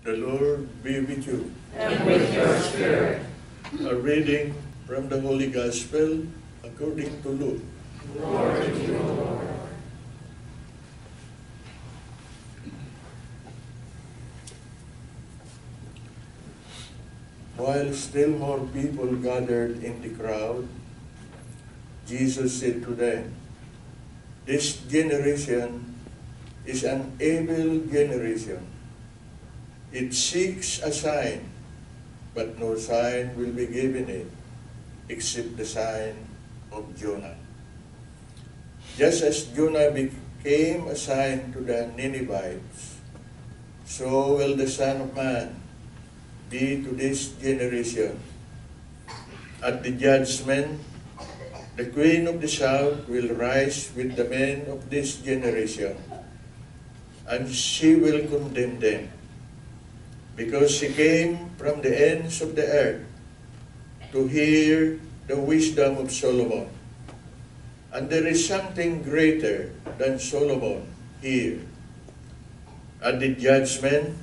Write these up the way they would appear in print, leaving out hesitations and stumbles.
The Lord be with you. And with your spirit. A reading from the Holy Gospel according to Luke. Glory to you, Lord. While still more people gathered in the crowd, Jesus said to them, "This generation is an evil generation. It seeks a sign, but no sign will be given it, except the sign of Jonah. Just as Jonah became a sign to the Ninevites, so will the Son of Man be to this generation. At the judgment, the Queen of the South will rise with the men of this generation, and she will condemn them, because she came from the ends of the earth to hear the wisdom of Solomon. And there is something greater than Solomon here. At the judgment,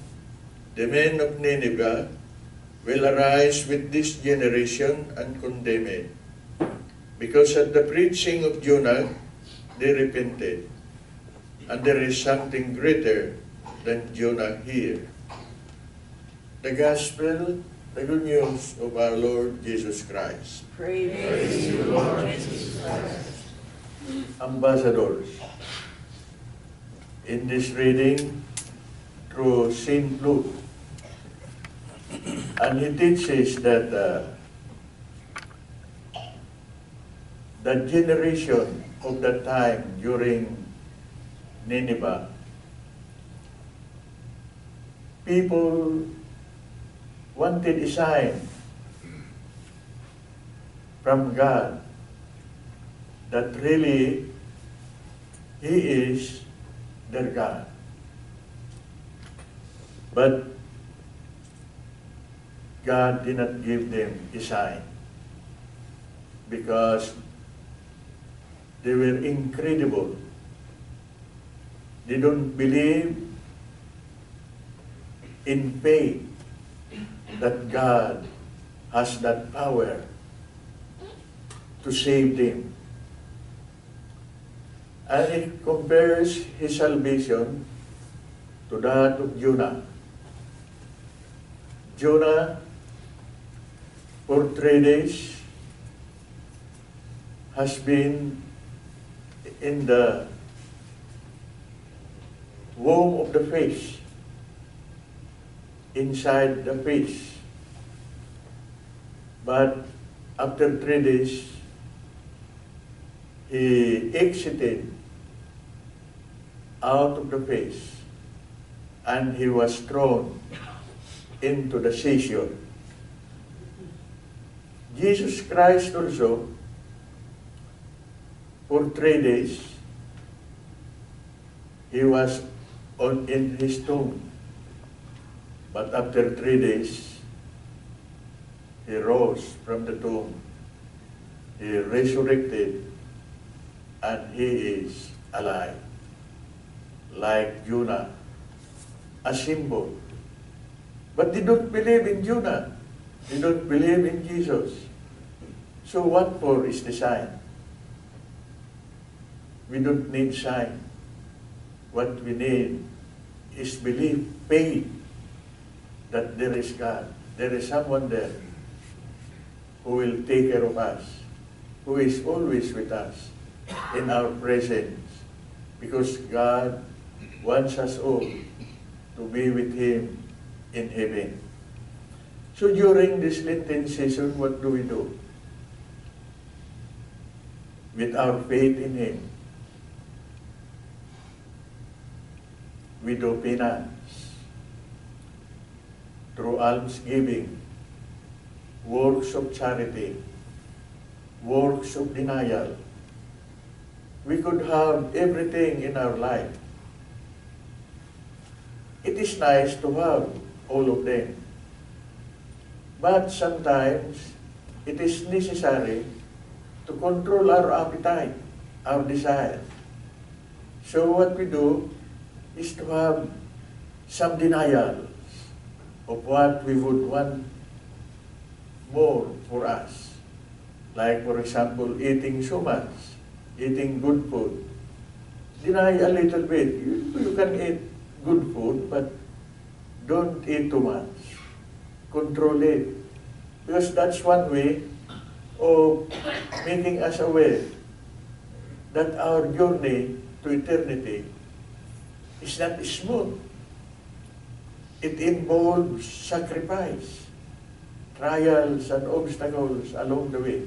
the men of Nineveh will arise with this generation and condemn it, because at the preaching of Jonah they repented, and there is something greater than Jonah here." The Gospel, the good news of our Lord Jesus Christ. Praise you, Lord Jesus Christ. Ambassadors, in this reading through St. Luke, and he teaches that the generation of that time during Nineveh, people wanted a sign from God that really He is their God. But God did not give them a sign because they were incredible. They don't believe in faith that God has that power to save them. And it compares his salvation to that of Jonah. Jonah, for 3 days, has been in the womb of the fish, inside the fish. But after 3 days, he exited out of the fish, and he was thrown into the seashore. Jesus Christ also, for 3 days, he was in his tomb. But after 3 days, he rose from the tomb. He resurrected, and he is alive. Like Jonah, a symbol. But they don't believe in Jonah. They don't believe in Jesus. So what for is the sign? We don't need sign. What we need is belief, faith that there is God. There is someone there who will take care of us, who is always with us in our presence, because God wants us all to be with Him in heaven. So during this Lenten season, what do we do? With our faith in Him, we do penance through almsgiving, works of charity, works of denial. We could have everything in our life. It is nice to have all of them. But sometimes it is necessary to control our appetite, our desire. So what we do is to have some denials of what we would want more for us. Like, for example, eating so much, eating good food. Deny a little bit. You can eat good food, but don't eat too much. Control it. Because that's one way of making us aware that our journey to eternity is not smooth. It involves sacrifice, trials and obstacles along the way.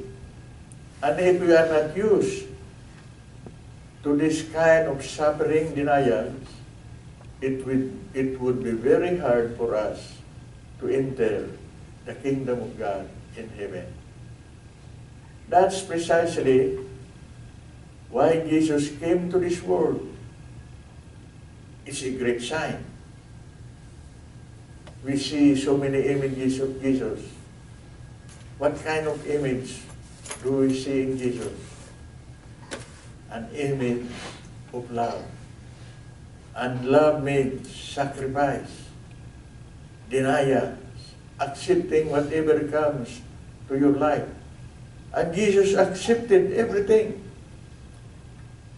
And if we are not used to this kind of suffering denials, it would be very hard for us to enter the kingdom of God in heaven. That's precisely why Jesus came to this world. It's a great sign. We see so many images of Jesus. What kind of image do we see in Jesus? An image of love. And love means sacrifice, denial, accepting whatever comes to your life. And Jesus accepted everything.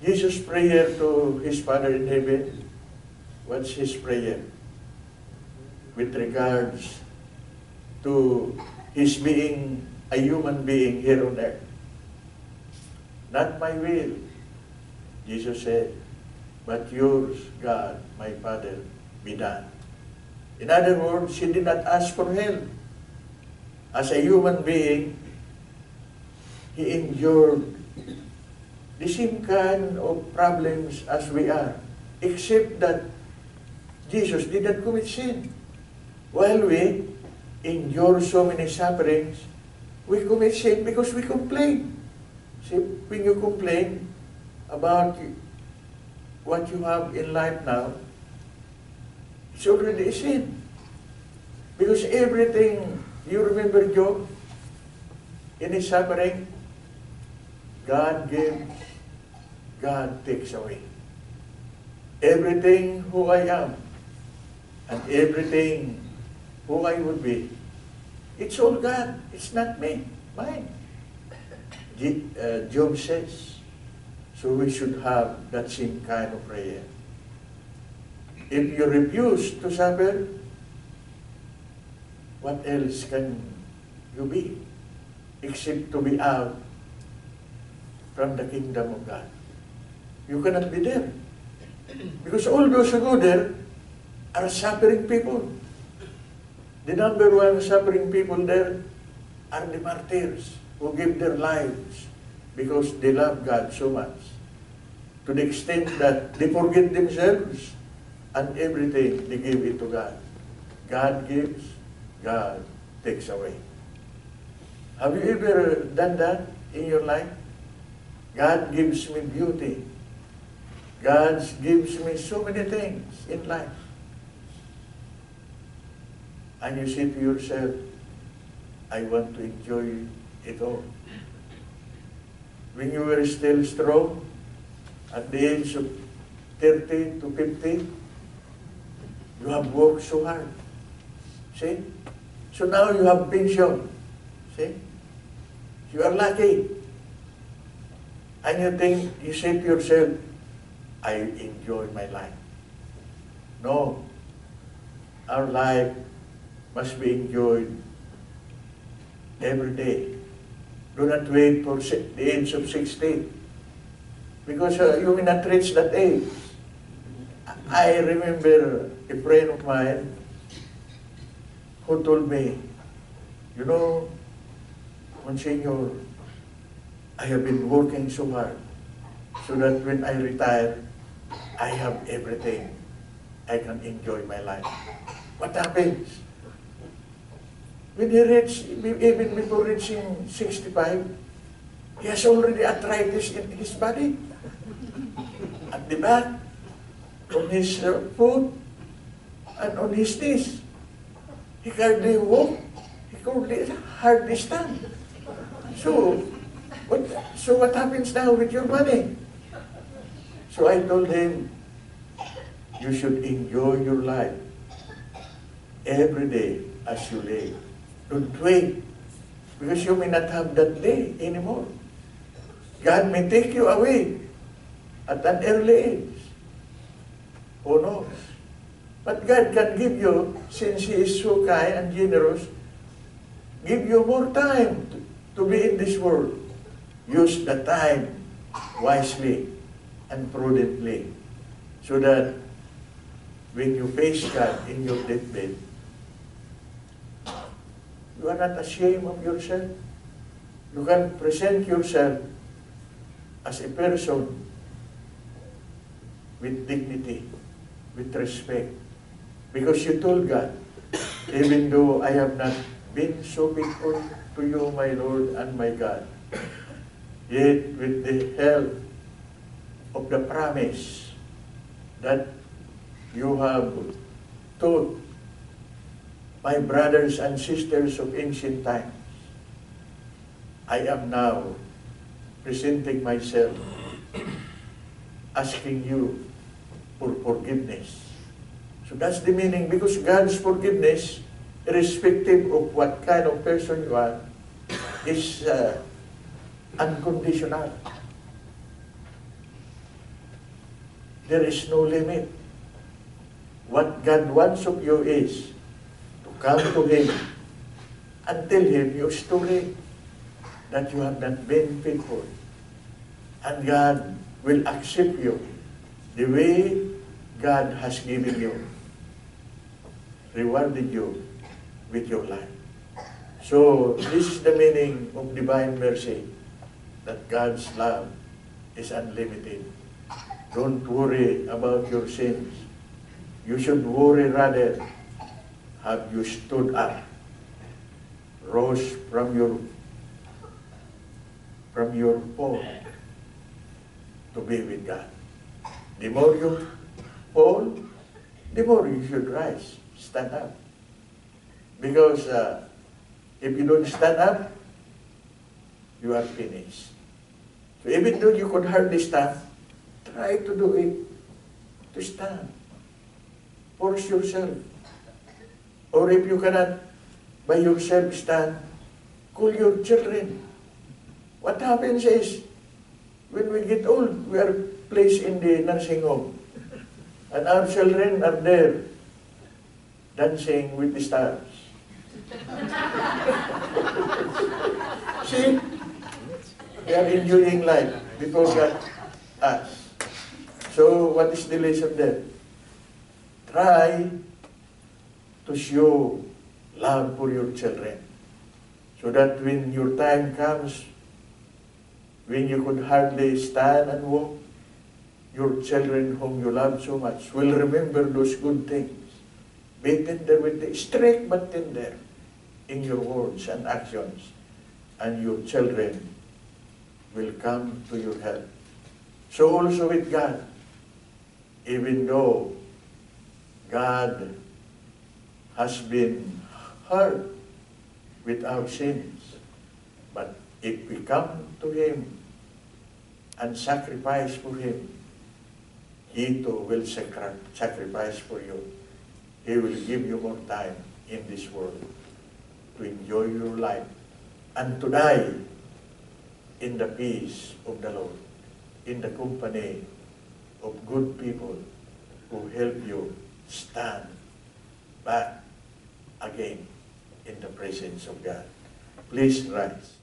Jesus' prayer to his Father in heaven, what's his prayer? With regards to his being a human being here on earth. Not my will, Jesus said, but yours, God, my Father, be done. In other words, he did not ask for help. As a human being, he endured the same kind of problems as we are, except that Jesus did not commit sin. While we endure so many sufferings, we commit sin because we complain. See, when you complain about what you have in life now, it's already a sin. Because everything, you remember Job, in his suffering, God gives, God takes away. Everything who I am, and everything who I would be, it's all God. It's not me, mine. Job says, so we should have that same kind of prayer. If you refuse to suffer, what else can you be except to be out from the kingdom of God? You cannot be there. Because all those who go there are suffering people. The number one suffering people there are the martyrs who give their lives because they love God so much, to the extent that they forget themselves and everything they give it to God. God gives, God takes away. Have you ever done that in your life? God gives me beauty. God gives me so many things in life. And you say to yourself, I want to enjoy it all. When you were still strong, at the age of 30 to 50, you have worked so hard. See? So now you have pension. See? You are lucky. And you think, you say to yourself, I enjoy my life. No. Our life must be enjoyed every day. Do not wait for the age of 60. Because you may not reach that age. I remember a friend of mine who told me, you know, Monsignor, I have been working so hard so that when I retire, I have everything. I can enjoy my life. What happens? When he reached, even before reaching 65, he has already arthritis in his body. At the back, on his foot, and on his knees. He hardly walk. He could hardly stand. So what happens now with your money? So I told him, you should enjoy your life every day as you live. Don't wait, because you may not have that day anymore. God may take you away at an early age. Who knows? But God can give you, since He is so kind and generous, give you more time to be in this world. Use the time wisely and prudently, so that when you face God in your deathbed, you are not ashamed of yourself. You can present yourself as a person with dignity, with respect. Because you told God, even though I have not been so faithful to you, my Lord and my God, yet with the help of the promise that you have taught my brothers and sisters of ancient times, I am now presenting myself, asking you for forgiveness. So that's the meaning, because God's forgiveness, irrespective of what kind of person you are, is unconditional. There is no limit. What God wants of you is to come to Him and tell Him your story, that you have not been faithful. And God will accept you the way God has given you, rewarded you with your life. So this is the meaning of divine mercy, that God's love is unlimited. Don't worry about your sins. You should worry rather, have you stood up, rose from your fall to be with God. The more you fall, the more you should rise, stand up. Because if you don't stand up, you are finished. So even though you could hardly stand, try to do it, to stand. Force yourself. Or if you cannot by yourself stand, call your children. What happens is, when we get old, we are placed in the nursing home. And our children are there, dancing with the stars. See? They are enjoying life before God us. So what is the lesson there? Try to show love for your children, so that when your time comes, when you could hardly stand and walk, your children whom you love so much will remember those good things. Be tender with the strict but tender in your words and actions, and your children will come to your help. So also with God, even though God has been hurt with our sins, but if we come to Him and sacrifice for Him, He too will sacrifice for you. He will give you more time in this world to enjoy your life and to die in the peace of the Lord, in the company of good people who help you stand back again in the presence of God. Please rise.